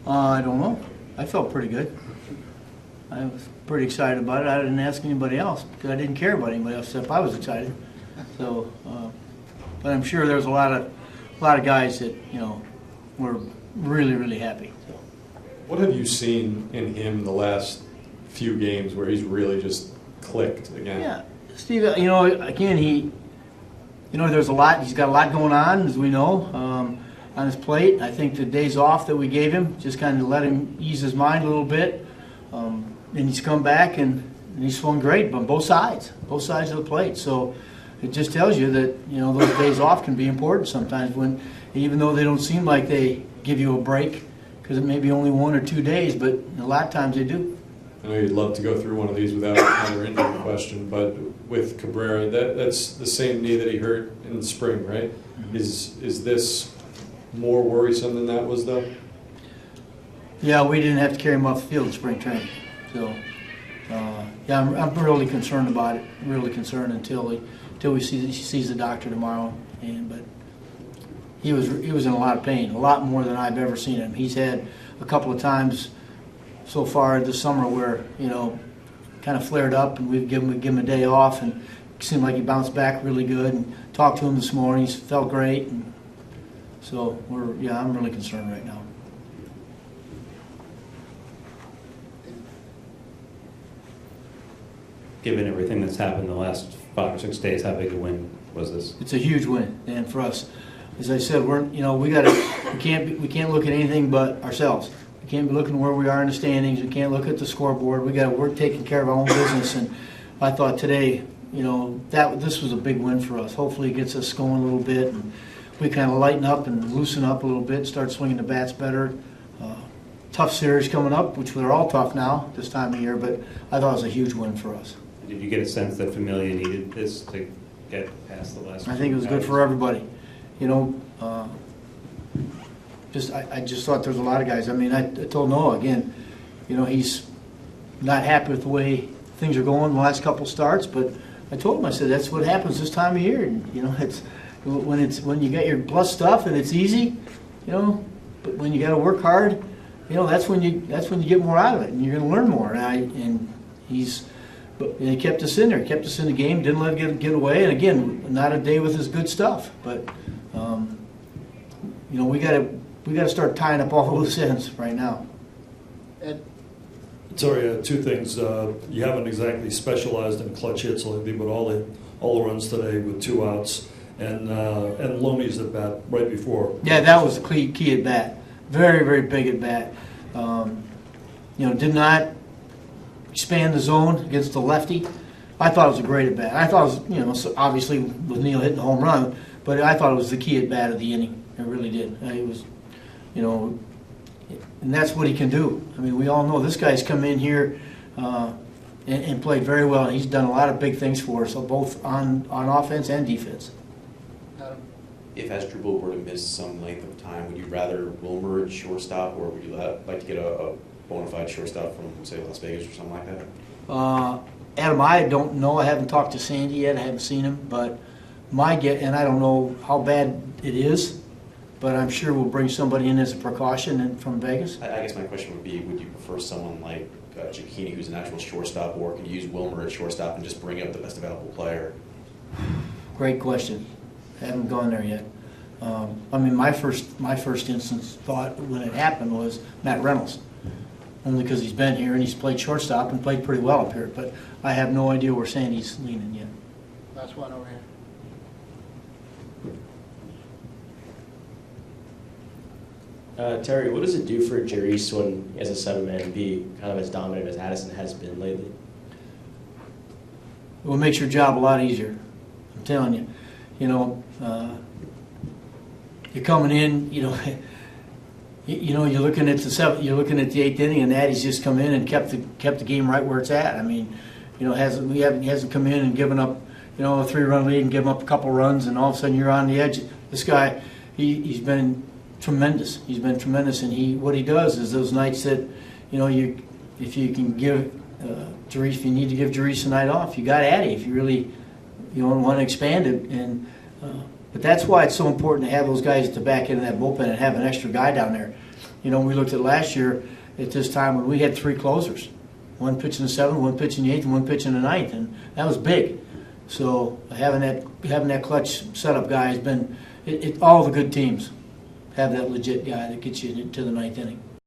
I don't know. I felt pretty good. I was pretty excited about it. I didn't ask anybody else because I didn't care about anybody else except I was excited. So, but I'm sure there's a lot of guys that were really happy. So. What have you seen in him the last few games where he's really just clicked again? Yeah, Steve. Again, there's a lot. He's got a lot going on, as we know, on his plate. I think the days off that we gave him just kind of let him ease his mind a little bit. And he's come back and he swung great on both sides of the plate. So it just tells you that those days off can be important sometimes. When even though they don't seem like they give you a break, because it may be only 1 or 2 days, but a lot of times they do. I know you'd love to go through one of these without another injury question, but with Cabrera, that's the same knee that he hurt in the spring, right? Mm-hmm. Is this more worrisome than that was, though? Yeah, we didn't have to carry him off the field in spring training. So, yeah, I'm really concerned about it. Really concerned until we sees the doctor tomorrow. But he was in a lot of pain, a lot more than I've ever seen him. He's had a couple of times so far this summer where kind of flared up, and we've given him a day off, and it seemed like he bounced back really good. And talked to him this morning. He felt great. And so I'm really concerned right now. Given everything that's happened the last 5 or 6 days, how big a win was this? It's a huge win, and for us, as I said, we can't look at anything but ourselves. We can't be looking where we are in the standings. We can't look at the scoreboard. We got to work taking care of our own business. And I thought today, this was a big win for us. Hopefully, it gets us going a little bit, and we kind of lighten up and loosen up a little bit, and start swinging the bats better. Tough series coming up, which they're all tough now this time of year. But I thought it was a huge win for us. Did you get a sense that Familia needed this to get past the last? I think it was good for everybody. I just thought there was a lot of guys. I mean, I told Noah again, he's not happy with the way things are going the last couple starts, but I told him, I said, that's what happens this time of year. And, it's when you got your plus stuff and it's easy, but when you got to work hard, that's when you get more out of it, and you're going to learn more. And he kept us in there, kept us in the game, didn't let it get away. And again, not a day with his good stuff, but we got to start tying up all the loose ends right now. Ed? Sorry, 2 things. You haven't exactly specialized in clutch hits lately, but all the runs today with 2 outs, and Loney's at bat right before. Yeah, that was the key at bat. Very big at bat. Did not expand the zone against the lefty. I thought it was a great at bat. I thought it was, obviously with Neil hitting the home run, but I thought it was the key at bat of the inning. I really did. It was, and that's what he can do. I mean, we all know this guy's come in here and played very well. He's done a lot of big things for us, both on offense and defense. If Asdrubal were to miss some length of time, would you rather Wilmer at shortstop, or would you like to get a bona fide shortstop from, say, Las Vegas or something like that? Adam, I don't know. I haven't talked to Sandy yet. I haven't seen him, but my guess, and I don't know how bad it is, but I'm sure we'll bring somebody in as a precaution from Vegas. I guess my question would be, would you prefer someone like Giacchini, who's an actual shortstop, or can you use Wilmer at shortstop and just bring up the best available player? Great question. I haven't gone there yet. My first instance thought when it happened was Matt Reynolds, only because he's been here and he's played shortstop and played pretty well up here. But I have no idea where Sandy's leaning yet. Last one over here. Terry, what does it do for Jerice when he has a 7-man and be kind of as dominant as Addison has been lately? It will make your job a lot easier. I'm telling you. You're coming in. You're looking at the 7th. You're looking at the 8th inning, and Addie's just come in and kept the game right where it's at. I mean, he hasn't come in and given up, a 3-run lead and given up a couple runs, and all of a sudden you're on the edge. This guy, he's been tremendous. He's been tremendous, and what he does is those nights that, if you can give Jerice, if you need to give Jerice a night off, you got Addie. If you really want to expand it, but that's why it's so important to have those guys at the back end of that bullpen and have an extra guy down there. You know, we looked at last year at this time when we had 3 closers, one pitching the 7th, one pitching the 8th, and one pitching the 9th, and that was big. So having that clutch setup guy has been all the good teams have that legit guy that gets you to the 9th inning.